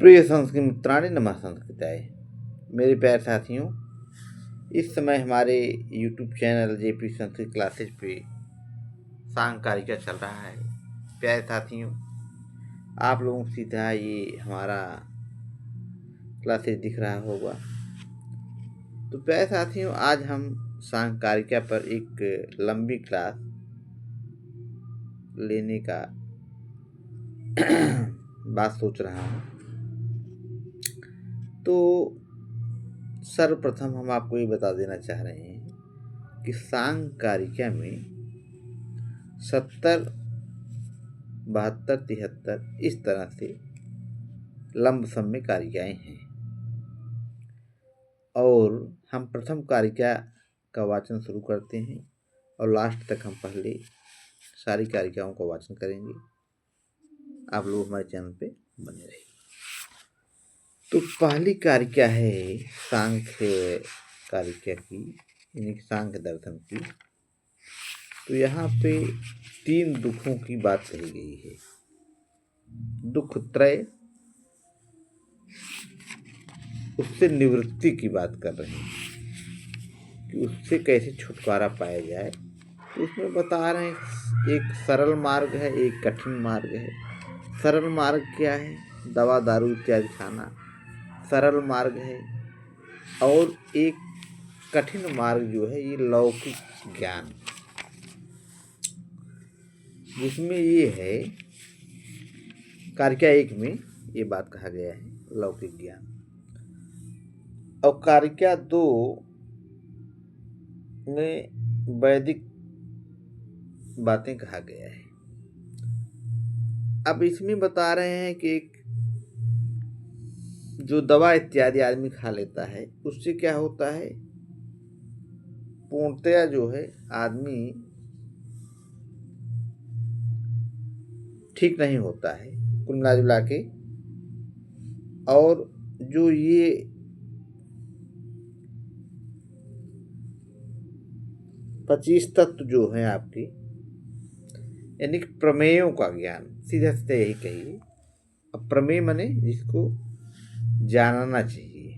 प्रिय संस्कृत मित्राणि नमः संस्कृताय। मेरे प्यारे साथियों, इस समय हमारे YouTube channel JP Sanskrit classes पे सांग कारिका चल रहा है। प्यारे साथियों, आप लोगों को सीधा ये हमारा क्लासेज दिख रहा होगा। तो प्यारे साथियों, आज हम सांग कारिका पर एक लंबी क्लास लेने का बात सोच रहा हूँ। तो सर्वप्रथम हम आपको ये बता देना चाह रहे हैं कि सांग कारिका में 70, 72, 73 इस तरह से लंब समय कारिकाएं हैं। और हम प्रथम कारिका का वाचन शुरू करते हैं और लास्ट तक हम पहले सारी कारिकाओं का वाचन करेंगे। आप लोग हमारे चैनल पे बने रहिए। तो पहली कारिका है सांख्य कारिका की, यानी कि सांख्य दर्शन की। तो यहाँ पे 3 दुखों की बात कही गई है। दुख त्रय, उससे निवृत्ति की बात कर रहे हैं कि उससे कैसे छुटकारा पाया जाए। तो उसमें बता रहे हैं एक सरल मार्ग है, एक कठिन मार्ग है। सरल मार्ग क्या है? दवा दारू इत्यादि खाना सरल मार्ग है। और एक कठिन मार्ग जो है ये लौकिक ज्ञान, जिसमें ये है कारिका 1 में ये बात कहा गया है लौकिक ज्ञान। और कारिका 2 में वैदिक बातें कहा गया है। अब इसमें बता रहे हैं कि एक जो दवा इत्यादि आदमी खा लेता है उससे क्या होता है, पूर्णतया जो है आदमी ठीक नहीं होता है कुल मिला जुला के। और जो ये पच्चीस तत्व जो है आपकी, यानी कि प्रमेयों का ज्ञान, सीधा सीधा यही कहिए। अब प्रमेय माने जिसको जानना चाहिए।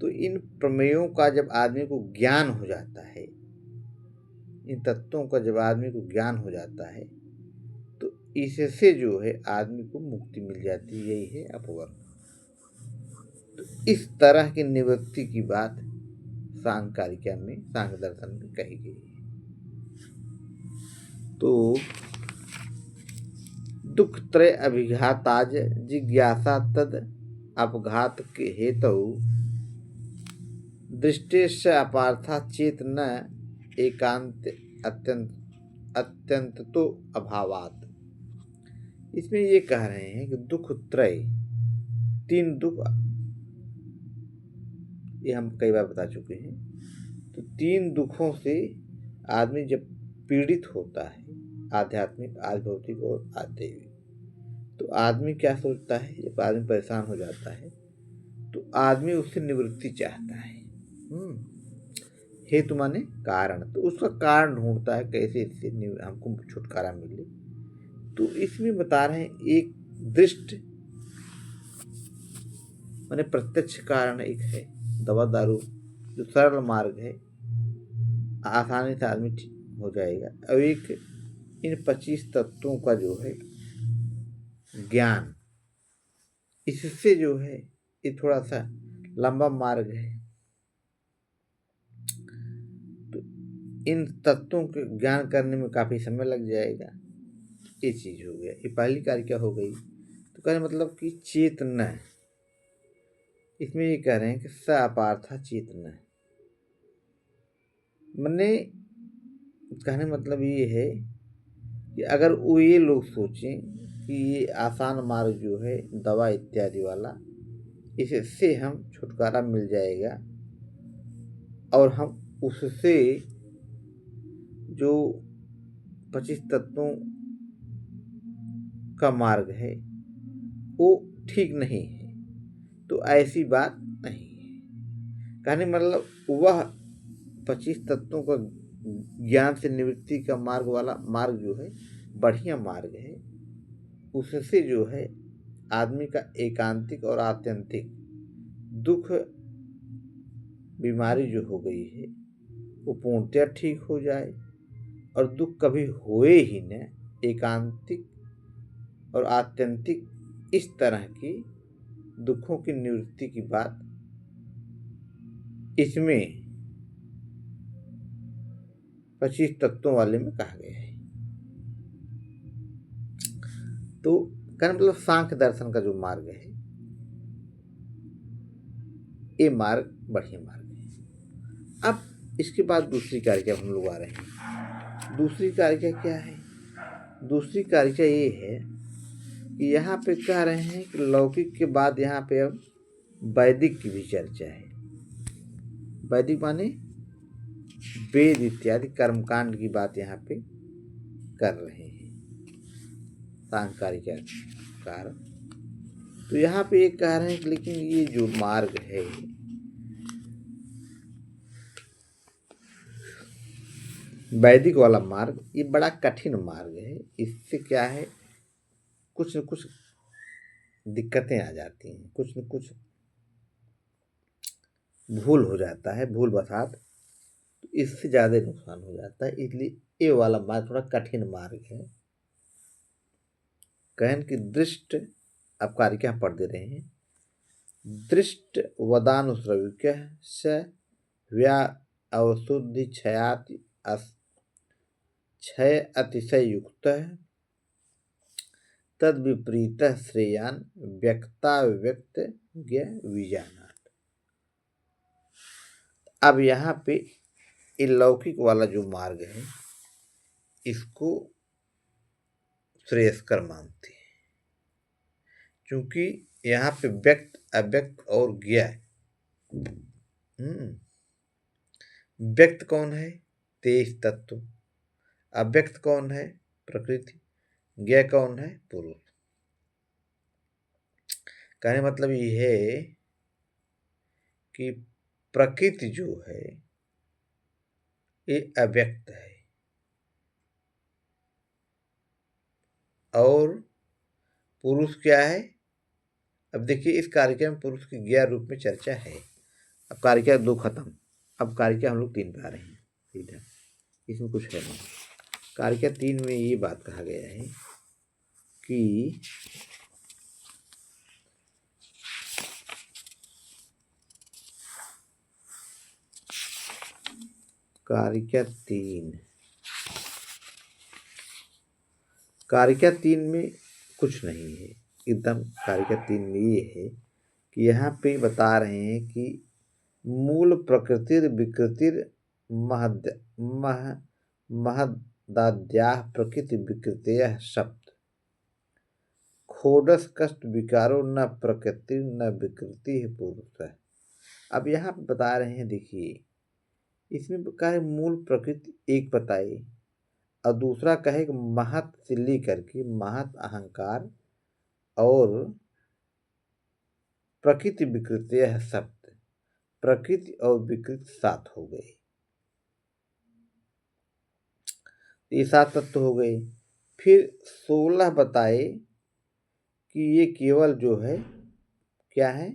तो इन प्रमेयों का जब आदमी को ज्ञान हो जाता है, इन तत्वों का जब आदमी को ज्ञान हो जाता है, तो इससे जो है आदमी को मुक्ति मिल जाती है। यही है अपवर्ग। तो इस तरह की निवृत्ति की बात सांग कारिका में, सांग दर्शन में कही गई है। तो दुख त्रय अभिघाताज जिज्ञासा तद अपघात के हेतु दृष्टेश अपार्था चेत न एकांत अत्यंत तो अभावात। इसमें ये कह रहे हैं कि दुख त्रय, 3 दुख, ये हम कई बार बता चुके हैं। तो 3 दुखों से आदमी जब पीड़ित होता है, आध्यात्मिक, आध्यात्मिक और आध्यात्मिक, तो आदमी क्या सोचता है? जब आदमी परेशान हो जाता है तो आदमी उससे निवृत्ति चाहता है। हेतु माने कारण, तो उसका कारण ढूंढता है कैसे इससे हमको छुटकारा मिले। तो इसमें बता रहे हैं एक दृष्ट माने प्रत्यक्ष कारण एक है दवा दारू, जो सरल मार्ग है, आसानी से आदमी ठीक हो जाएगा। और एक इन 25 तत्वों का जो है ज्ञान, इससे जो है ये थोड़ा सा लंबा मार्ग है। तो इन तत्वों के ज्ञान करने में काफी समय लग जाएगा। ये चीज हो गया, ये पहली कारिका हो गई। तो कहने मतलब कि चेतना, इसमें ये कह रहे हैं कि स अपार्था चेतना, मने कहने मतलब ये है कि अगर वो ये लोग सोचें कि ये आसान मार्ग जो है दवा इत्यादि वाला, इससे हम छुटकारा मिल जाएगा और हम उससे जो 25 तत्वों का मार्ग है वो ठीक नहीं है, तो ऐसी बात नहीं है। कहने मतलब वह 25 तत्वों का ज्ञान से निवृत्ति का मार्ग वाला मार्ग जो है बढ़िया मार्ग है। उससे जो है आदमी का एकांतिक और आत्यंतिक दुख बीमारी जो हो गई है वो पूर्णतया ठीक हो जाए और दुख कभी होए ही न। एकांतिक और आत्यंतिक इस तरह की दुखों की निवृत्ति की बात इसमें 25 तत्वों वाले में कहा गया है। तो कहने मतलब सांख्य दर्शन का जो मार्ग है ये मार्ग बढ़िया मार्ग है। अब इसके बाद दूसरी कारिका हम लोग आ रहे हैं। दूसरी कारिका क्या है? दूसरी कारिका ये है कि यहाँ पे कह रहे हैं कि लौकिक के बाद यहाँ पे अब वैदिक की भी चर्चा है। वैदिक माने वेद इत्यादि कर्मकांड की बात यहाँ पे कर रहे हैं सांख्य कारिका कार। तो यहाँ पे ये कह रहे हैं कि लेकिन ये जो मार्ग है वैदिक वाला मार्ग ये बड़ा कठिन मार्ग है। इससे क्या है कुछ न कुछ दिक्कतें आ जाती हैं, कुछ न कुछ भूल हो जाता है, भूल बसात, तो इससे ज़्यादा नुकसान हो जाता है। इसलिए ये वाला मार्ग थोड़ा कठिन मार्ग है। कहन की दृष्ट आप कारिका पढ़ दे रहे हैं। दृष्ट वदानुश्रव्य स व्या अवशुद्धि क्षयाति क्षय अतिशय युक्त तद विपरीत श्रेयान व्यक्ता व्यक्त विजानात। अब यहाँ पे ये लौकिक वाला जो मार्ग है इसको श्रेयस्कर मानते हैं, क्योंकि यहाँ पे व्यक्त अव्यक्त और ज्ञ। व्यक्त कौन है? तेज तत्व। अव्यक्त कौन है? प्रकृति। ज्ञ कौन है? पुरुष। कहने मतलब ये है कि प्रकृति जो है ये अव्यक्त है और पुरुष क्या है? अब देखिए इस कारिका में पुरुष की ज्ञ रूप में चर्चा है। अब कारिका 2 खत्म, अब कारिका हम लोग 3 पे आ रहे हैं सीधा, इसमें कुछ है नहीं। कारिका 3 में ये बात कहा गया है कि कारिका 3 में कुछ नहीं है एकदम। कारिका 3 में ये है कि यहाँ पे बता रहे हैं कि मूल प्रकृतिर विकृतिर महदाद्याः प्रकृति विकृतयः सप्त खोडस कष्ट विकारो न प्रकृति न विकृति है पुरुष। अब यहाँ पे बता रहे हैं, देखिए इसमें कहा है मूल प्रकृति एक बताई और दूसरा कहे कि महत से लेकर के महत अहंकार और प्रकृति विकृति है सप्त, प्रकृति और विकृति 7 हो गए। ये 7 तत्व हो गए। फिर 16 बताए कि ये केवल जो है क्या है?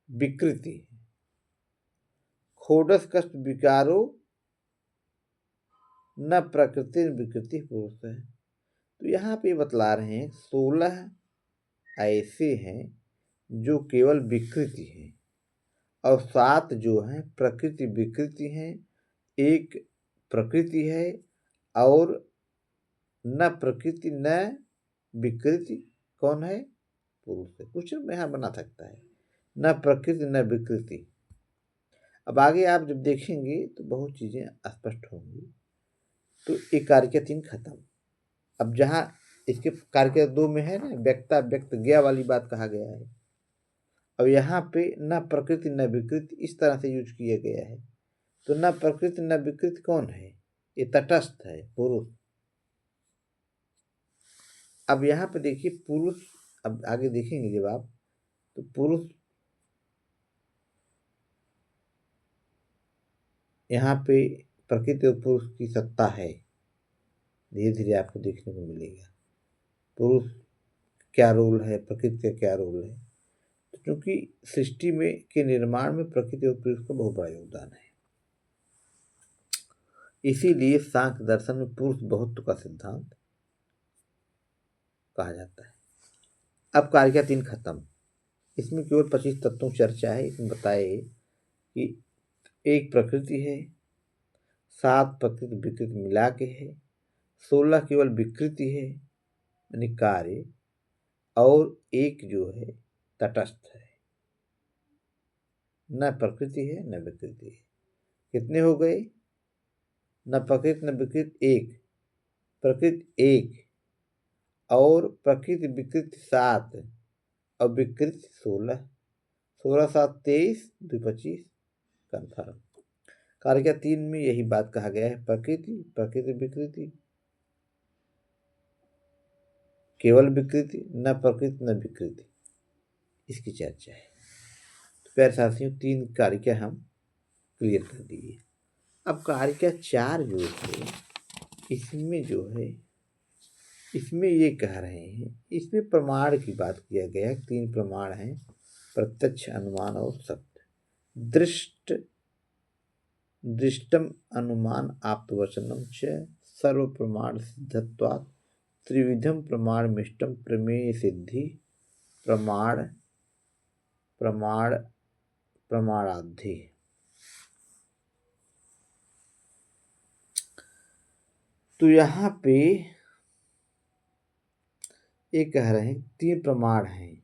विकृति। खोडस कष्ट विकारो न प्रकृति विकृति पुरुष है। तो यहाँ पे बतला रहे हैं 16 ऐसे हैं जो केवल विकृति हैं और 7 जो हैं प्रकृति विकृति हैं। एक प्रकृति है और न प्रकृति न विकृति कौन है? पुरुष है। कुछ यहाँ बना सकता है न प्रकृति न विकृति। अब आगे आप जब देखेंगे तो बहुत चीजें स्पष्ट होंगी। तो एक कारिका 3 खत्म। अब जहाँ इसके कारिका 2 में है ना व्यक्ता व्यक्त ज्ञ वाली बात कहा गया है, अब यहाँ पे न प्रकृति न विकृति इस तरह से यूज किया गया है। तो न प्रकृति न विकृति कौन है? ये तटस्थ है, पुरुष। अब यहाँ पे देखिए पुरुष, अब आगे देखेंगे जब आप, तो पुरुष यहाँ पे प्रकृति और पुरुष की सत्ता है, धीरे धीरे आपको देखने को मिलेगा। पुरुष क्या रोल है, प्रकृति का क्या रोल है। तो क्योंकि सृष्टि में के निर्माण में प्रकृति और पुरुष का बहुत बड़ा योगदान है, इसीलिए सांख्य दर्शन में पुरुष बहुत्व का सिद्धांत कहा जाता है। अब कारिका 3 खत्म। इसमें केवल 25 तत्वों की चर्चा है। इसमें बताए कि एक प्रकृति है, 7 प्रकृति विकृति मिला के है, 16 केवल विकृति है यानी कार्य, और एक जो है तटस्थ है, न प्रकृति है न विकृति है। कितने हो गए? न प्रकृति न विकृति एक, प्रकृति एक और प्रकृति विकृति 7 और विकृति 16, 16 7 23 2 25 कन्फर्म। कारिका 3 में यही बात कहा गया है, प्रकृति प्रकृति विकृति, केवल विकृति, न प्रकृति न विकृति, इसकी चर्चा है। तो प्यारे साथियों 3 कारिका हम क्लियर कर दिए। अब कारिका 4 जो है इसमें जो है इसमें ये कह रहे हैं, इसमें प्रमाण की बात किया गया है। 3 प्रमाण हैं, प्रत्यक्ष, अनुमान और सत्य। दृष्टम अनुमान आप्तवचनम च सर्व प्रमाण सिद्धत्वात् त्रिविधम प्रमाण मिष्टम प्रमेय सिद्धि प्रमाण प्रमाण प्रमाणाद्धि। तो यहाँ पे ये कह रहे हैं 3 प्रमाण हैं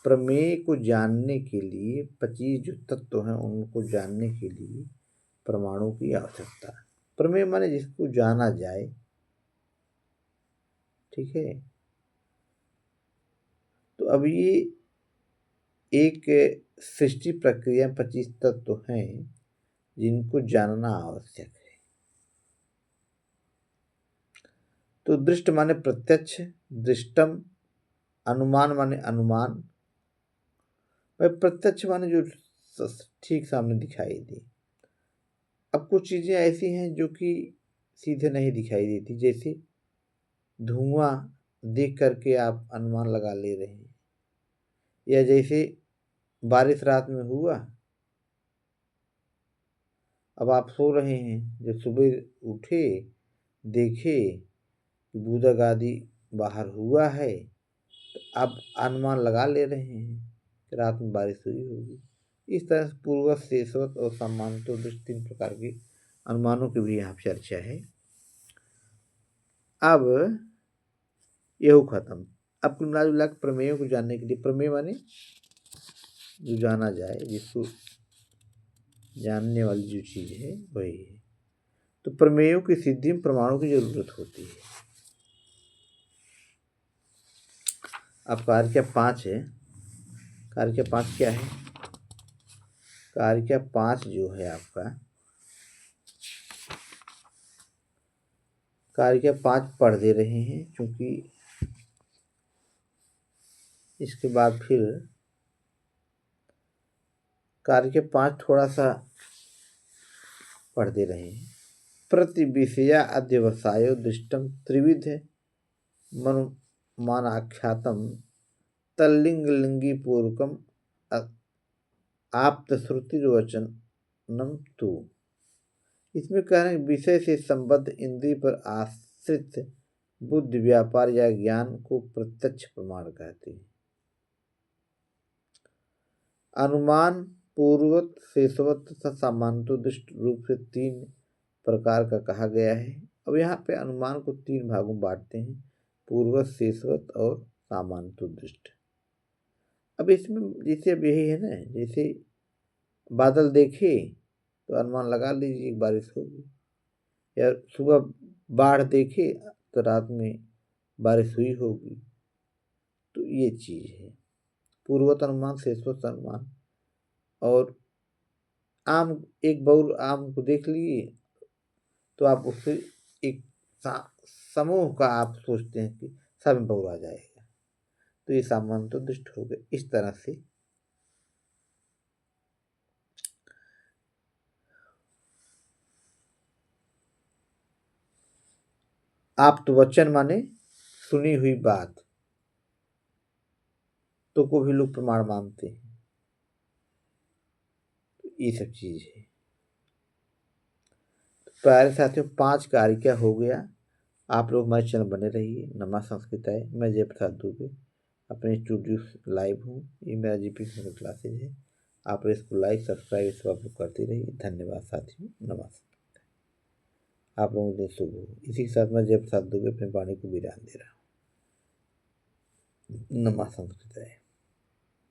प्रमेय को जानने के लिए। 25 जो तत्व हैं उनको जानने के लिए प्रमाणों की आवश्यकता है। प्रमेय माने जिसको जाना जाए, ठीक है। तो अब ये एक सृष्टि प्रक्रिया 25 तत्व हैं जिनको जानना आवश्यक है। तो दृष्ट माने प्रत्यक्ष, दृष्टम, अनुमान माने अनुमान, भाई प्रत्यक्ष माने जो ठीक सामने दिखाई दे। अब कुछ चीजें ऐसी हैं जो कि सीधे नहीं दिखाई देती, जैसे धुआं देख करके आप अनुमान लगा ले रहे हैं, या जैसे बारिश रात में हुआ, अब आप सो रहे हैं, जब सुबह उठे देखे बूंदाबांदी बाहर हुआ है, तो आप अनुमान लगा ले रहे हैं कि रात में बारिश हुई होगी। इस तरह से पूर्ववत, शेषवत और सम्मानित दृष्टि 3 प्रकार के अनुमानों की भी यहाँ चर्चा है। अब यह खत्म। अब कुल मिला जुला प्रमेयों को जानने के लिए, प्रमेय माने जो जाना जाए, जिसको जानने वाली जो चीज है वही है। तो प्रमेयों की सिद्धि में प्रमाणों की जरूरत होती है। अब कारिका 5 है। कारिका 5 क्या है? कारिका 5 जो है आपका, कारिका 5 पढ़ दे रहे हैं क्योंकि इसके बाद फिर कारिका 5 थोड़ा सा पढ़ दे रहे हैं। प्रतिविषया अध्यवसायो दृष्टम त्रिविध मनुमानाख्यातम तल्लिंग लिंगी पूर्वकम आप्त श्रुतिर्वचनम तु। इसमें कह रहे हैं विषय से संबद्ध इंद्रिय पर आश्रित बुद्धि व्यापार या ज्ञान को प्रत्यक्ष प्रमाण कहते हैं। अनुमान पूर्ववत, शेषवत तथा सामान्यतो दृष्ट रूप से 3 प्रकार का कहा गया है। अब यहाँ पे अनुमान को 3 भागों में बांटते हैं, पूर्ववत, शेषवत और सामान्यतो दृष्ट। अब इसमें जैसे अब यही है ना, जैसे बादल देखे तो अनुमान लगा लीजिए बारिश होगी, या सुबह बाढ़ देखे तो रात में बारिश हुई होगी। तो ये चीज है पूर्ववत अनुमान, शेषवत अनुमान। और आम, एक बउल आम को देख लिए तो आप उससे एक समूह का आप सोचते हैं कि सब में बउल आ जाएगा, तो ये सामान्य तो दृष्ट हो गए। इस तरह से आप तो वचन माने सुनी हुई बात, तो को भी लोग प्रमाण मानते हैं। ये सब चीज़ है। तो प्यारे साथियों, 5 कारिका हो गया। आप लोग हमारे चैनल बने रहिए। नमः संस्कृताय। मैं जयप्रसाद दुबे अपने स्टूडियो लाइव हूँ। ये मेरा जीपी क्लासेज है। आप इसको लाइक सब्सक्राइब इस आप लोग करते रहिए। धन्यवाद साथियों। नमस्कार। आप लोगों को शुभ हो। इसी के साथ मैं जयप्रसाद दुबे अपने वाणी को विराम दे रहा हूँ। नमः संस्कृताय।